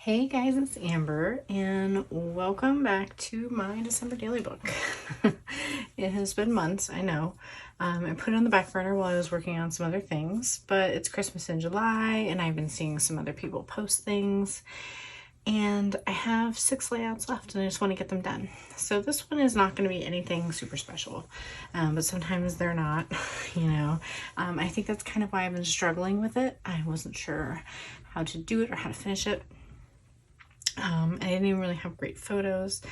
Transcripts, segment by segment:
Hey guys, it's Amber, and welcome back to my December daily book. It has been months, I know. I put it on the back burner while I was working on some other things, but it's Christmas in July, and I've been seeing some other people post things, and I have 6 layouts left, and I just want to get them done. So this one is not going to be anything super special, but sometimes they're not, you know. I think that's kind of why I've been struggling with it. I wasn't sure how to do it or how to finish it. I didn't even really have great photos,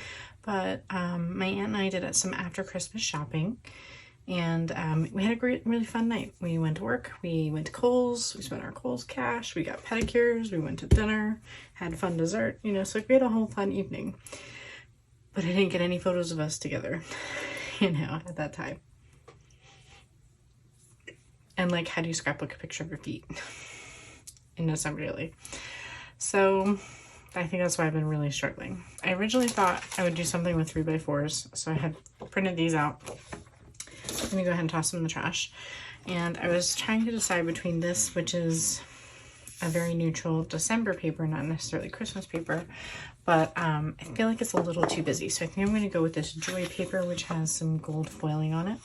but my aunt and I did some after Christmas shopping, and we had a really fun night. We went to work, we went to Kohl's, we spent our Kohl's cash, we got pedicures, we went to dinner, had fun dessert, you know, so we had a whole fun evening. But I didn't get any photos of us together, you know, at that time. And like, how do you scrapbook a picture of your feet in December daily? So I think that's why I've been really struggling. I originally thought I would do something with 3x4s, so I had printed these out. I'm gonna go ahead and toss them in the trash. And I was trying to decide between this, which is a very neutral December paper, not necessarily Christmas paper, but I feel like it's a little too busy. So I think I'm gonna go with this Joy paper, which has some gold foiling on it.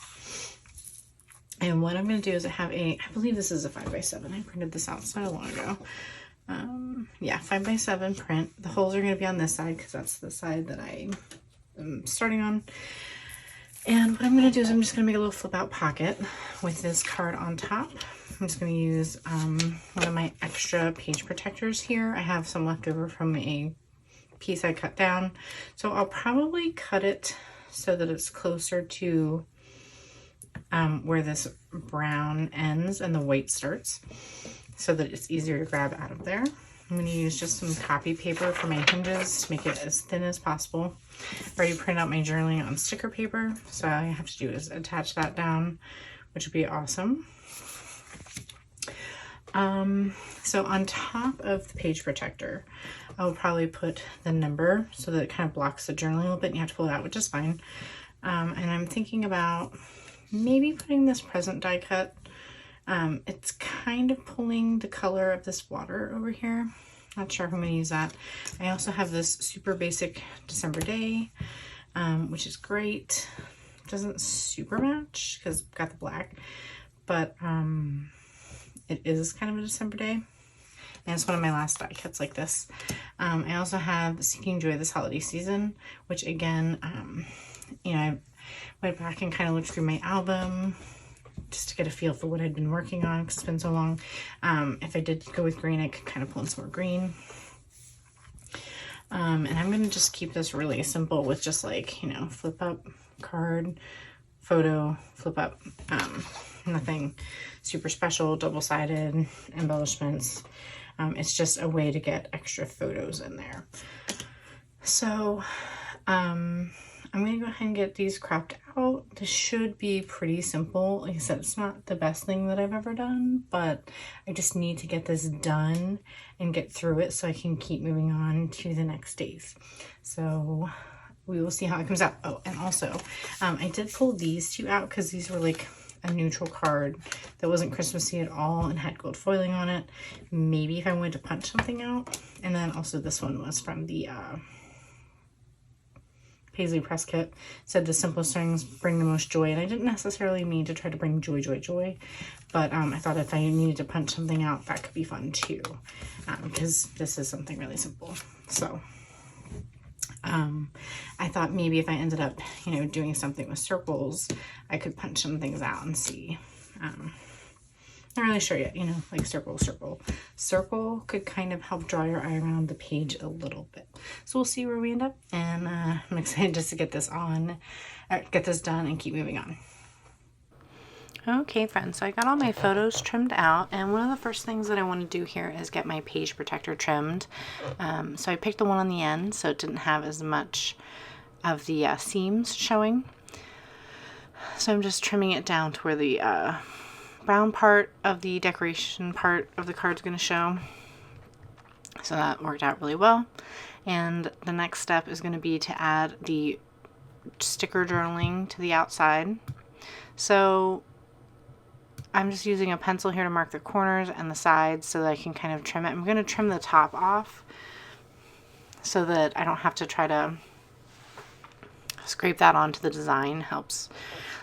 And what I'm gonna do is I believe this is a 5x7. I printed this out so long ago. Yeah, 5x7 print. The holes are going to be on this side because that's the side that I am starting on. And what I'm going to do is I'm just going to make a little flip out pocket with this card on top. I'm just going to use one of my extra page protectors here. I have some left over from a piece I cut down. So I'll probably cut it so that it's closer to where this brown ends and the white starts, so that it's easier to grab out of there. I'm going to use just some copy paper for my hinges to make it as thin as possible. I already printed out my journaling on sticker paper, so all I have to do is attach that down, which would be awesome. So on top of the page protector, I'll probably put the number so that it kind of blocks the journaling a little bit and you have to pull it out, which is fine. And I'm thinking about maybe putting this present die cut. It's kind of pulling the color of this water over here. Not sure if I'm going to use that. I also have this super basic December day, which is great. Doesn't super match because I've got the black, but it is kind of a December day. And it's one of my last die cuts like this. I also have Seeking Joy this holiday season, which again, you know, I went back and kind of looked through my album just to get a feel for what I'd been working on because it's been so long. If I did go with green, I could kind of pull in some more green. And I'm going to just keep this really simple with just like, you know, flip up card, photo, flip up, nothing super special, double-sided embellishments. It's just a way to get extra photos in there. So, I'm going to go ahead and get these cropped out. This should be pretty simple. Like I said, it's not the best thing that I've ever done, but I just need to get this done and get through it so I can keep moving on to the next days. So we will see how it comes out. Oh, and also, I did pull these two out because these were like a neutral card that wasn't Christmassy at all and had gold foiling on it. Maybe if I wanted to punch something out. And then also this one was from the Paisley press kit. Said the simplest things bring the most joy, and I didn't necessarily mean to try to bring joy, but I thought if I needed to punch something out, that could be fun too, because this is something really simple. So I thought maybe if I ended up, you know, doing something with circles, I could punch some things out and see. Not really sure yet, you know, like circle could kind of help draw your eye around the page a little bit. So we'll see where we end up, and I'm excited just to get this done and keep moving on. Okay, friends, so I got all my photos trimmed out, and one of the first things that I want to do here is get my page protector trimmed. So I picked the one on the end so it didn't have as much of the seams showing. So I'm just trimming it down to where the brown part of the decoration part of the card is going to show. So that worked out really well. And the next step is going to be to add the sticker journaling to the outside. So I'm just using a pencil here to mark the corners and the sides so that I can kind of trim it. I'm going to trim the top off so that I don't have to try to scrape that onto the design. Helps.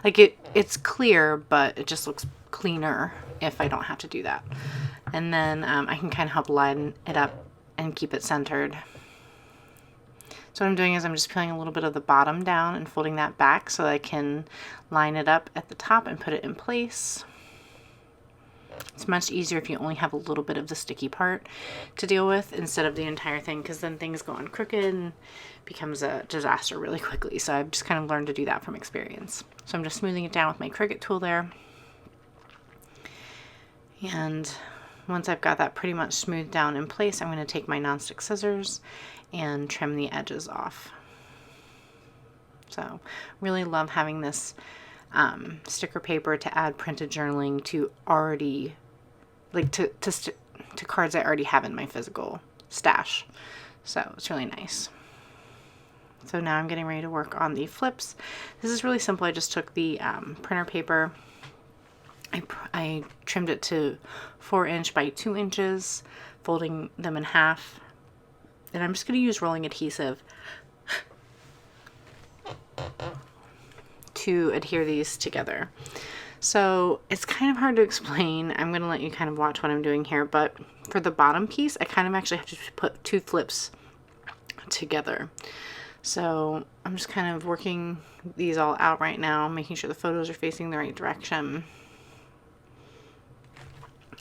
Like it's clear, but it just looks cleaner if I don't have to do that. And then I can kind of help line it up and keep it centered. So what I'm doing is I'm just peeling a little bit of the bottom down and folding that back so I can line it up at the top and put it in place. It's much easier if you only have a little bit of the sticky part to deal with instead of the entire thing, because then things go on crooked and becomes a disaster really quickly. So I've just kind of learned to do that from experience. So I'm just smoothing it down with my Cricut tool there. And once I've got that pretty much smoothed down in place, I'm going to take my nonstick scissors and trim the edges off. So really love having this sticker paper to add printed journaling to already, like to cards I already have in my physical stash. So it's really nice. So now I'm getting ready to work on the flips. This is really simple. I just took the printer paper. I trimmed it to 4 inch by 2 inches, folding them in half. And I'm just going to use rolling adhesive to adhere these together. So it's kind of hard to explain. I'm going to let you kind of watch what I'm doing here. But for the bottom piece, I kind of actually have to put 2 flips together. So I'm just kind of working these all out right now, making sure the photos are facing the right direction.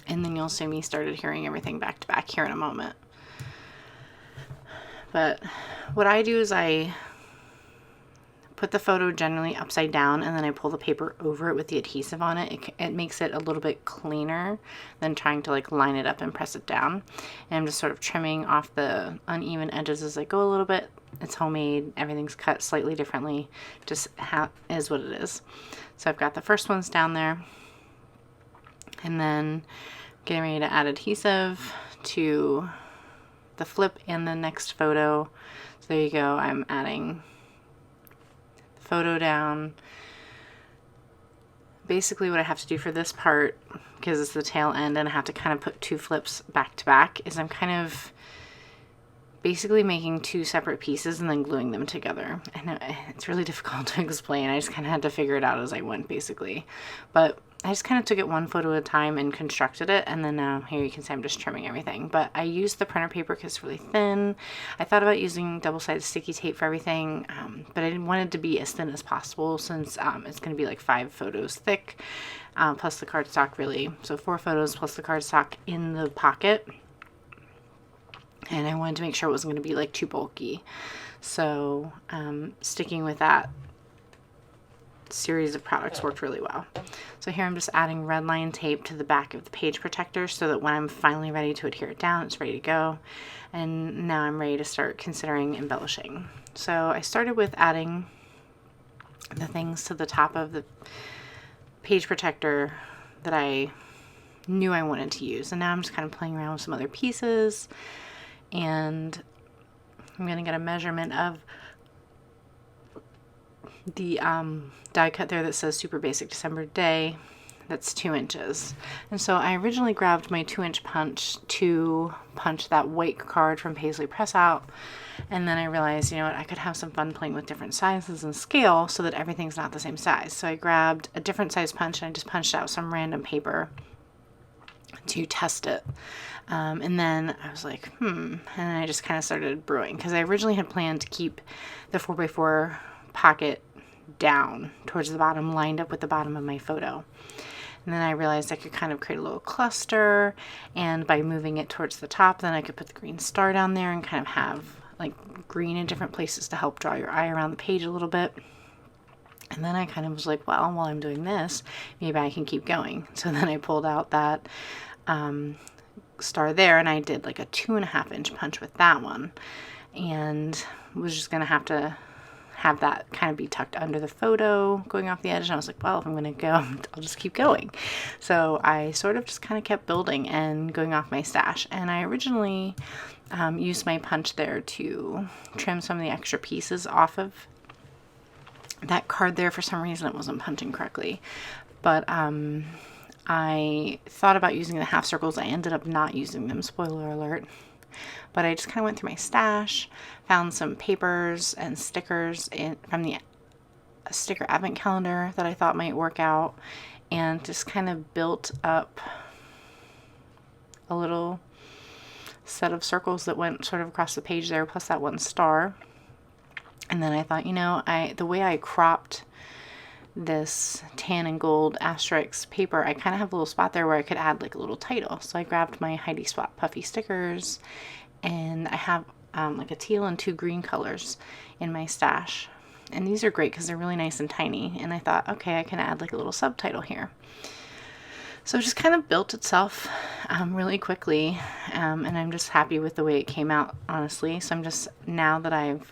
And then you'll see me start adhering everything back to back here in a moment. But what I do is I put the photo generally upside down and then I pull the paper over it with the adhesive on it. It makes it a little bit cleaner than trying to like line it up and press it down. And I'm just sort of trimming off the uneven edges as I go a little bit. It's homemade. Everything's cut slightly differently. Just is what it is. So I've got the first ones down there. And then getting ready to add adhesive to the flip and the next photo. So there you go. I'm adding the photo down. Basically what I have to do for this part, because it's the tail end and I have to kind of put 2 flips back to back, is I'm kind of basically making 2 separate pieces and then gluing them together. And it's really difficult to explain. I just kind of had to figure it out as I went, basically. But I just kind of took it one photo at a time and constructed it, and then now here you can see I'm just trimming everything. But I used the printer paper because it's really thin. I thought about using double-sided sticky tape for everything, but I didn't want it to be as thin as possible since it's going to be like 5 photos thick, plus the cardstock really. So 4 photos plus the cardstock in the pocket. And I wanted to make sure it wasn't going to be like too bulky. So sticking with that series of products worked really well. So here I'm just adding red line tape to the back of the page protector so that when I'm finally ready to adhere it down, it's ready to go. And now I'm ready to start considering embellishing. So I started with adding the things to the top of the page protector that I knew I wanted to use. And now I'm just kind of playing around with some other pieces. And I'm going to get a measurement of the die cut there that says Super Basic December Day. That's 2 inches. And so I originally grabbed my 2-inch punch to punch that white card from Paisley Press out. And then I realized, you know what, I could have some fun playing with different sizes and scale so that everything's not the same size. So I grabbed a different size punch and I just punched out some random paper to test it. And then I was like, and I just kind of started brewing because I originally had planned to keep the 4x4 pocket down towards the bottom, lined up with the bottom of my photo. And then I realized I could kind of create a little cluster, and by moving it towards the top, then I could put the green star down there and kind of have like green in different places to help draw your eye around the page a little bit. And then I kind of was like, well, while I'm doing this, maybe I can keep going. So then I pulled out that star there, and I did like a 2.5-inch punch with that one, and was just gonna have that kind of be tucked under the photo going off the edge. And I was like, well, if I'm going to go, I'll just keep going. So I sort of just kind of kept building and going off my stash. And I originally used my punch there to trim some of the extra pieces off of that card there. For some reason, it wasn't punching correctly. But I thought about using the half circles. I ended up not using them. Spoiler alert. but I just kind of went through my stash, found some papers and stickers from the sticker advent calendar that I thought might work out, and just kind of built up a little set of circles that went sort of across the page there, plus that one star. And then I thought, you know, the way I cropped this tan and gold asterisk paper, I kind of have a little spot there where I could add like a little title. So I grabbed my Heidi Swap puffy stickers, and I have like a teal and 2 green colors in my stash. And these are great because they're really nice and tiny. And I thought, okay, I can add like a little subtitle here. So it just kind of built itself really quickly, and I'm just happy with the way it came out, honestly. So I'm just, now that I've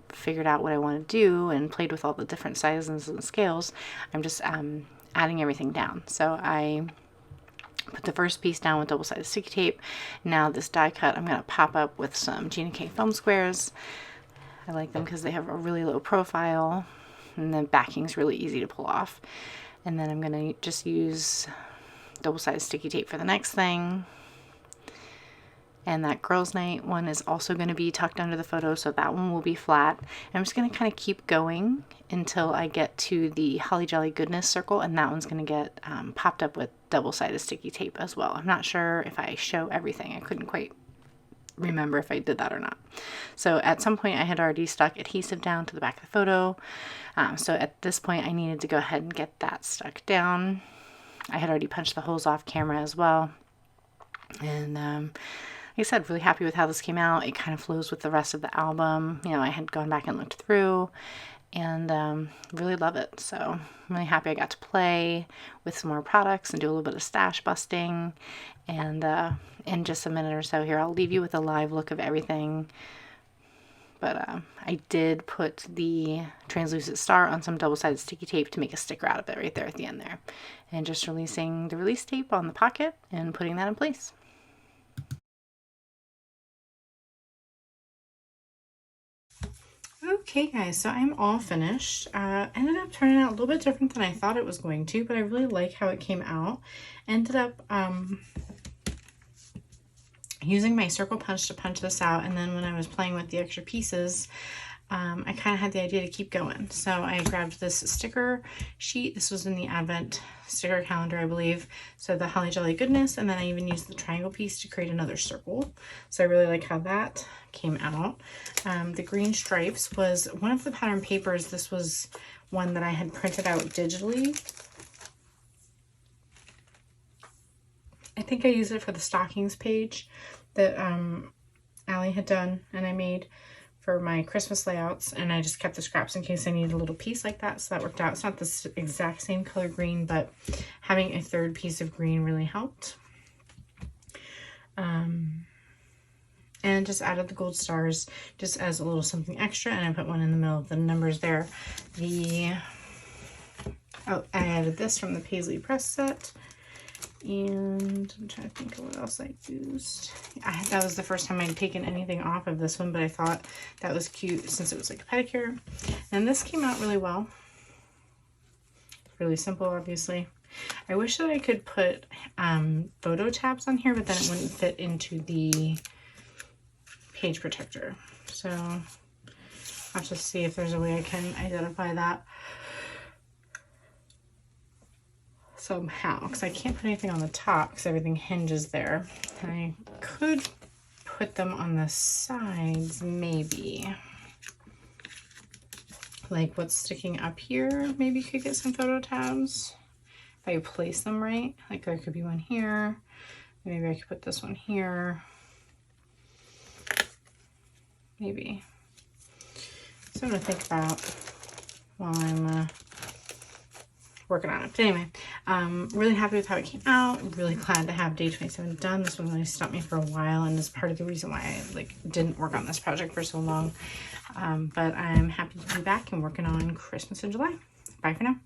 figured out what I want to do and played with all the different sizes and scales, I'm just adding everything down. So I put the first piece down with double-sided sticky tape. Now this die cut I'm going to pop up with some Gina K foam squares. I like them because they have a really low profile, and the backing's really easy to pull off. And then I'm going to just use double-sided sticky tape for the next thing. And that girls' night one is also going to be tucked under the photo, so that one will be flat. And I'm just going to kind of keep going until I get to the Holly Jolly Goodness circle, and that one's going to get popped up with double-sided sticky tape as well. I'm not sure if I show everything. I couldn't quite remember if I did that or not. So at some point I had already stuck adhesive down to the back of the photo. So at this point I needed to go ahead and get that stuck down. I had already punched the holes off camera as well. And like I said, really happy with how this came out. It kind of flows with the rest of the album. You know, I had gone back and looked through, and really love it. So I'm really happy I got to play with some more products and do a little bit of stash busting. And in just a minute or so here, I'll leave you with a live look of everything. But I did put the translucent star on some double-sided sticky tape to make a sticker out of it right there at the end there. And just releasing the release tape on the pocket and putting that in place. Okay guys, so I'm all finished. Ended up turning out a little bit different than I thought it was going to, but I really like how it came out. Ended up using my circle punch to punch this out, and then when I was playing with the extra pieces, I kind of had the idea to keep going. So I grabbed this sticker sheet. This was in the Advent sticker calendar, I believe. So the Holly Jolly Goodness, and then I even used the triangle piece to create another circle. So I really like how that came out. The green stripes was one of the pattern papers. This was one that I had printed out digitally. I think I used it for the stockings page that Allie had done and I made for my Christmas layouts, and I just kept the scraps in case I needed a little piece like that, so that worked out. It's not the exact same color green, but having a third piece of green really helped. And just added the gold stars just as a little something extra, and I put one in the middle of the numbers there. I added this from the Paisley Press set. And I'm trying to think of what else I used. That was the first time I'd taken anything off of this one, but I thought that was cute since it was like a pedicure. And this came out really well. Really simple, obviously. I wish that I could put photo tabs on here, but then it wouldn't fit into the page protector. So I'll have to see if there's a way I can identify that somehow, because I can't put anything on the top because everything hinges there. And I could put them on the sides, maybe. Like what's sticking up here, maybe could get some photo tabs if I place them right. Like there could be one here. Maybe I could put this one here. Maybe. So I'm gonna think about while I'm working on it. But anyway, really happy with how it came out. Really glad to have day 27 done. This one really stumped me for a while, and is part of the reason why I didn't work on this project for so long. But I'm happy to be back and working on Christmas in July. Bye for now.